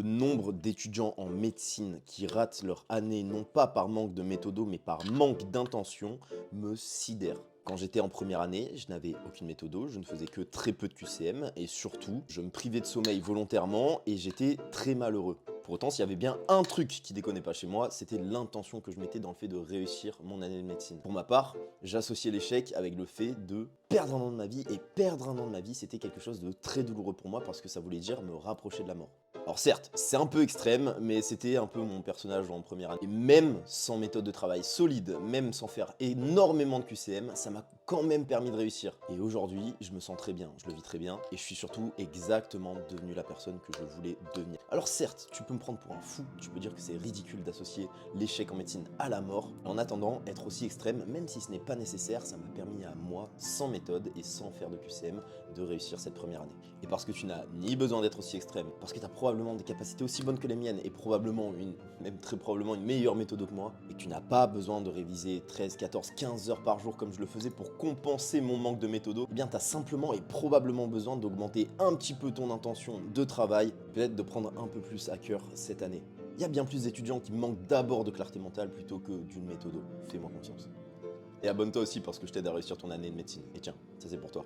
Le nombre d'étudiants en médecine qui ratent leur année non pas par manque de méthodo mais par manque d'intention me sidère. Quand j'étais en première année, je n'avais aucune méthodo, je ne faisais que très peu de QCM et surtout, je me privais de sommeil volontairement et j'étais très malheureux. Pour autant, s'il y avait bien un truc qui déconnait pas chez moi, c'était l'intention que je mettais dans le fait de réussir mon année de médecine. Pour ma part, j'associais l'échec avec le fait de perdre un an de ma vie, et perdre un an de ma vie, c'était quelque chose de très douloureux pour moi parce que ça voulait dire me rapprocher de la mort. Alors certes, c'est un peu extrême, mais c'était un peu mon personnage en première année. Et même sans méthode de travail solide, même sans faire énormément de QCM, ça m'a quand même permis de réussir. Et aujourd'hui, je me sens très bien, je le vis très bien, et je suis surtout exactement devenu la personne que je voulais devenir. Alors certes, tu peux me prendre pour un fou, tu peux dire que c'est ridicule d'associer l'échec en médecine à la mort. En attendant, être aussi extrême, même si ce n'est pas nécessaire, ça m'a permis à moi, sans méthode et sans faire de QCM, de réussir cette première année. Et parce que tu n'as ni besoin d'être aussi extrême, parce que tu as probablement des capacités aussi bonnes que les miennes et probablement même très probablement une meilleure méthode que moi, et que tu n'as pas besoin de réviser 13, 14, 15 heures par jour comme je le faisais pour compenser mon manque de méthodo, eh bien tu as simplement et probablement besoin d'augmenter un petit peu ton intention de travail, peut-être de prendre un peu plus à cœur cette année. Il y a bien plus d'étudiants qui manquent d'abord de clarté mentale plutôt que d'une méthodo, fais-moi confiance. Et abonne-toi aussi parce que je t'aide à réussir ton année de médecine. Et tiens, ça c'est pour toi.